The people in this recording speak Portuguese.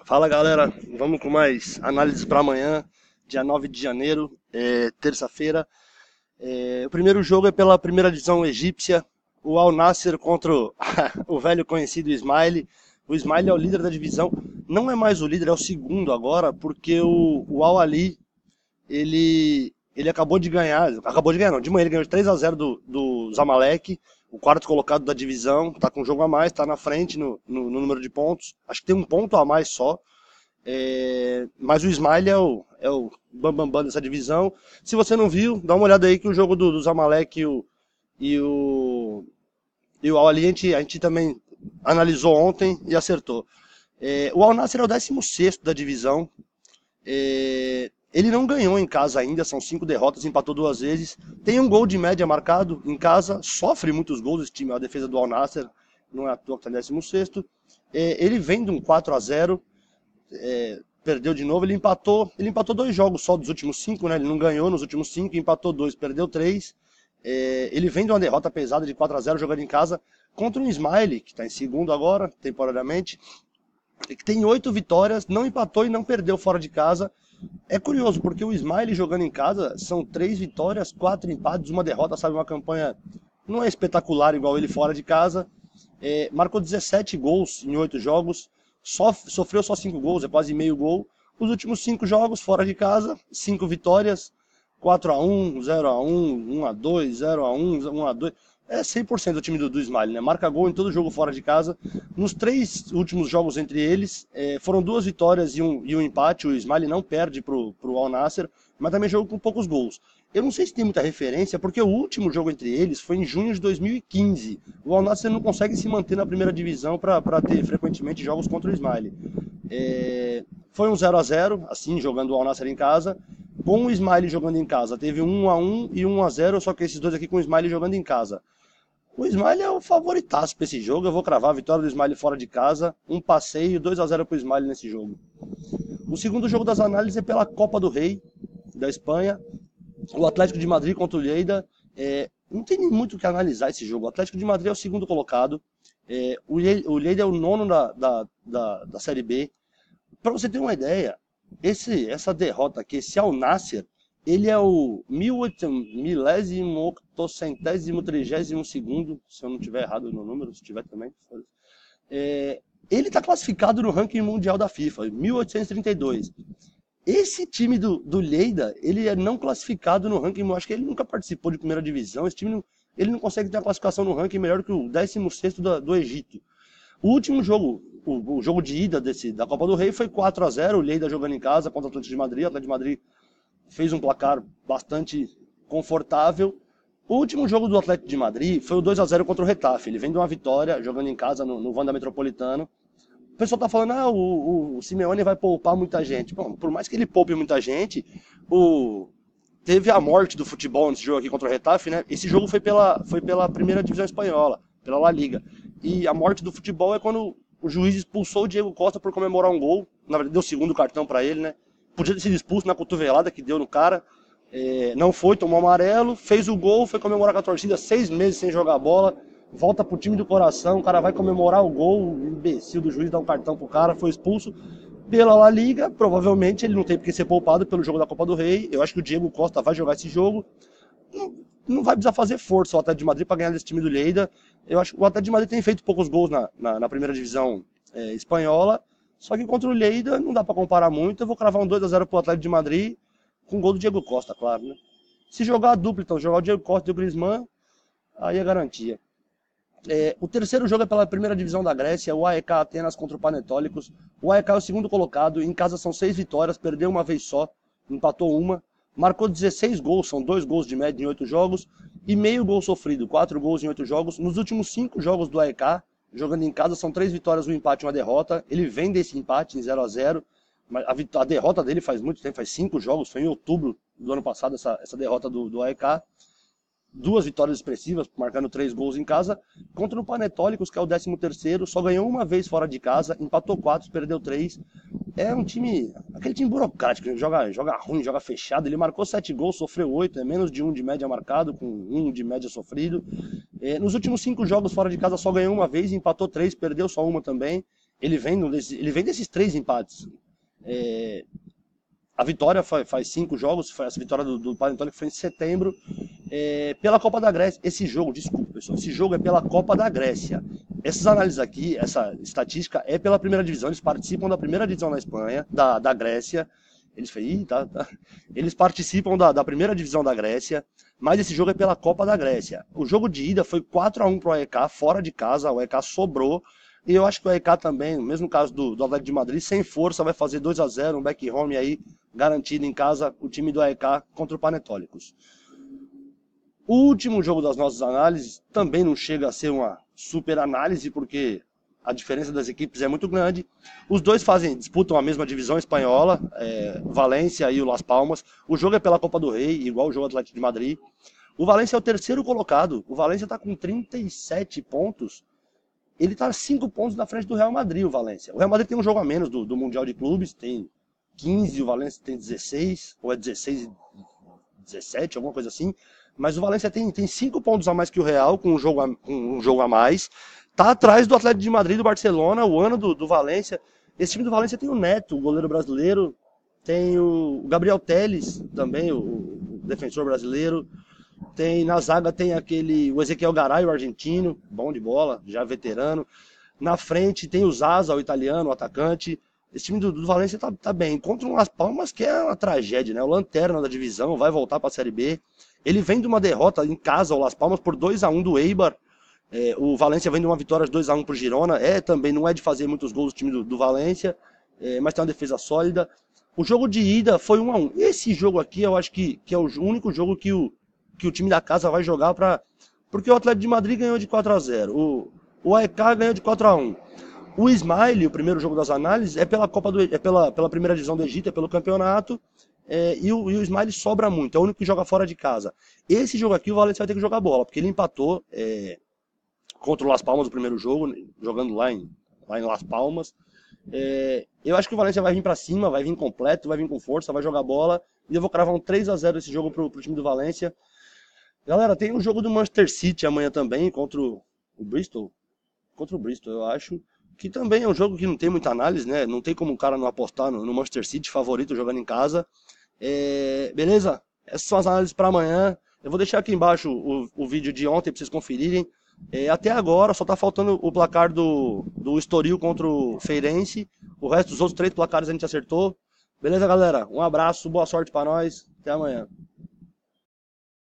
Fala galera, vamos com mais análises para amanhã, dia 9 de janeiro, terça-feira. O primeiro jogo é pela primeira divisão egípcia, o Al Nassr contra o velho conhecido Ismaili. O Ismaili é o líder da divisão, não é mais o líder, é o segundo agora, porque o Al Ahly, ele acabou de ganhar não, de manhã ele ganhou de 3-0 do Zamalek, o quarto colocado da divisão, tá com um jogo a mais, tá na frente no número de pontos, acho que tem um ponto a mais só. Mas o Ismaili é o bambambam dessa divisão. Se você não viu, dá uma olhada aí que o jogo do Zamalek e o Al Ahly a gente também analisou ontem e acertou. O Al Nassr é o 16º da divisão. Ele não ganhou em casa ainda, são 5 derrotas, empatou 2 vezes. Tem um gol de média marcado em casa, sofre muitos gols esse time, a defesa do Al Nassr, não é à toa que está em 16º. Ele vem de um 4-0, perdeu de novo, ele empatou 2 jogos só dos últimos 5, né? Ele não ganhou nos últimos 5, empatou 2, perdeu 3. Ele vem de uma derrota pesada de 4-0 jogando em casa contra o Ismaili, que está em segundo agora, temporariamente, que tem 8 vitórias, não empatou e não perdeu fora de casa. É curioso, porque o Ismaili jogando em casa são 3 vitórias, 4 empates, uma derrota, sabe? Uma campanha não é espetacular igual ele fora de casa. Marcou 17 gols em 8 jogos, sofreu só 5 gols, é quase meio gol. Os últimos 5 jogos fora de casa, 5 vitórias, 4-1, 0-1, 1-2, 0-1, 1-2. É 100% o time do Ismaili, né? Marca gol em todo jogo fora de casa. Nos 3 últimos jogos entre eles, foram 2 vitórias e um empate. O Ismaili não perde pro Al Nassr, mas também jogou com poucos gols. Eu não sei se tem muita referência, porque o último jogo entre eles foi em junho de 2015. O Al Nassr não consegue se manter na primeira divisão para ter frequentemente jogos contra o Ismaili. Foi um 0-0, assim, jogando o Al Nassr em casa. Com o Ismaili jogando em casa, teve um 1-1 e 1-0, só que esses dois aqui com o Ismaili jogando em casa. O Ismaili é o favoritaço para esse jogo. Eu vou cravar a vitória do Ismaili fora de casa. Um passeio, 2-0 para o Ismaili nesse jogo. O segundo jogo das análises é pela Copa do Rei da Espanha. O Atlético de Madrid contra o Lleida. Não tem nem muito o que analisar esse jogo. O Atlético de Madrid é o segundo colocado. O Lleida é o nono da Série B. Para você ter uma ideia, essa derrota aqui, esse Al Nassr, ele é o 1832º, se eu não tiver errado no número, se tiver também. Ele está classificado no ranking mundial da FIFA, 1832. Esse time do Lleida, ele é não classificado no ranking, eu acho que ele nunca participou de primeira divisão, esse time ele não consegue ter uma classificação no ranking melhor que o 16º do Egito. O último jogo, o jogo de ida da Copa do Rei foi 4-0, o Lleida jogando em casa contra o Atlético de Madrid. O Atlético de Madrid fez um placar bastante confortável. O último jogo do Atlético de Madrid foi o 2-0 contra o Getafe. Ele vem de uma vitória, jogando em casa no Wanda Metropolitano. O pessoal tá falando, o Simeone vai poupar muita gente. Bom, por mais que ele poupe muita gente, teve a morte do futebol nesse jogo aqui contra o Getafe, né? Esse jogo foi pela primeira divisão espanhola, pela La Liga. E a morte do futebol é quando o juiz expulsou o Diego Costa por comemorar um gol. Na verdade, deu o segundo cartão para ele, né? Podia ter sido expulso na cotovelada que deu no cara. Não foi, tomou amarelo, fez o gol, foi comemorar com a torcida, 6 meses sem jogar bola. Volta pro time do coração, o cara vai comemorar o gol, o imbecil do juiz dá um cartão pro cara, foi expulso. Pela La Liga, provavelmente ele não tem porque ser poupado pelo jogo da Copa do Rei. Eu acho que o Diego Costa vai jogar esse jogo. Não vai precisar fazer força o Atlético de Madrid para ganhar desse time do Lleida. Eu acho que o Atlético de Madrid tem feito poucos gols na primeira divisão espanhola, só que contra o Lleida não dá para comparar muito. Eu vou cravar um 2-0 pro Atlético de Madrid, com gol do Diego Costa, claro, né? Se jogar a dupla, então, jogar o Diego Costa e o Griezmann, aí é garantia. O terceiro jogo é pela primeira divisão da Grécia, o AEK Atenas contra o Panetólicos. O AEK é o segundo colocado, em casa são 6 vitórias, perdeu uma vez só, empatou uma. Marcou 16 gols, são 2 gols de média em 8 jogos, e meio gol sofrido, 4 gols em 8 jogos. Nos últimos 5 jogos do AEK, jogando em casa, são 3 vitórias, um empate e uma derrota. Ele vem desse empate em 0-0, mas a derrota dele faz muito tempo, faz 5 jogos, foi em outubro do ano passado essa derrota do AEK. 2 vitórias expressivas, marcando 3 gols em casa, contra o Panetólicos, que é o 13º, só ganhou uma vez fora de casa, empatou 4, perdeu 3. É um time, aquele time burocrático, joga ruim, joga fechado. Ele marcou 7 gols, sofreu 8, é menos de 1 de média marcado, com 1 de média sofrido. Nos últimos 5 jogos fora de casa só ganhou uma vez, empatou 3, perdeu só uma também. ele vem desses 3 empates. A vitória faz 5 jogos, essa vitória do Panetone que foi em setembro, pela Copa da Grécia. Esse jogo, desculpa pessoal, esse jogo é pela Copa da Grécia. Essas análises aqui, essa estatística é pela primeira divisão, eles participam da primeira divisão na Espanha, da Grécia. Eles participam da primeira divisão da Grécia, mas esse jogo é pela Copa da Grécia. O jogo de ida foi 4-1 pro AEK, fora de casa, o AEK sobrou. E eu acho que o AEK também, no mesmo caso do Atlético de Madrid, sem força, vai fazer 2-0, um back home aí, garantido em casa, o time do AEK contra o Panetólicos. O último jogo das nossas análises também não chega a ser uma super análise, porque a diferença das equipes é muito grande. Os dois disputam a mesma divisão espanhola, Valência e o Las Palmas. O jogo é pela Copa do Rei, igual o jogo do Atlético de Madrid. O Valência é o terceiro colocado. O Valência está com 37 pontos. Ele está 5 pontos na frente do Real Madrid, o Valência. O Real Madrid tem um jogo a menos do Mundial de Clubes, tem 15, o Valência tem 16, ou é 16 e 17, alguma coisa assim. Mas o Valência tem 5 pontos a mais que o Real, com um jogo a mais. Tá atrás do Atlético de Madrid, do Barcelona, o ano do Valência. Esse time do Valência tem o Neto, o goleiro brasileiro, tem o Gabriel Telles, também, o defensor brasileiro. Tem na zaga tem o Ezequiel Garay, o argentino, bom de bola, já veterano. Na frente tem o Zaza, o italiano, o atacante. Esse time do Valência tá bem. Contra o Las Palmas, que é uma tragédia, né? O lanterna da divisão, vai voltar para a Série B. Ele vem de uma derrota em casa ao Las Palmas por 2-1 do Eibar. O Valência vem de uma vitória de 2-1 pro Girona. Também não é de fazer muitos gols o time do Valência, mas tem uma defesa sólida. O jogo de ida foi 1-1. Esse jogo aqui eu acho que é o único jogo que o time da casa vai jogar porque o Atlético de Madrid ganhou de 4-0. O AEK ganhou de 4-1. O Ismaili, o primeiro jogo das análises, é pela pela primeira divisão do Egito, é pelo campeonato. E o Ismaili sobra muito, é o único que joga fora de casa. Esse jogo aqui o Valência vai ter que jogar bola, porque ele empatou contra o Las Palmas no primeiro jogo, jogando lá em Las Palmas. Eu acho que o Valência vai vir pra cima, vai vir completo, vai vir com força, vai jogar bola. E eu vou cravar um 3-0 esse jogo pro time do Valência. Galera, tem um jogo do Manchester City amanhã também, contra o Bristol. Contra o Bristol, eu acho. Que também é um jogo que não tem muita análise, né? Não tem como o cara não apostar no Manchester City, favorito, jogando em casa. Beleza? Essas são as análises para amanhã. Eu vou deixar aqui embaixo o vídeo de ontem para vocês conferirem. Até agora só tá faltando o placar do Estoril contra o Feirense. O resto dos outros 3 placares a gente acertou. Beleza, galera? Um abraço, boa sorte para nós. Até amanhã.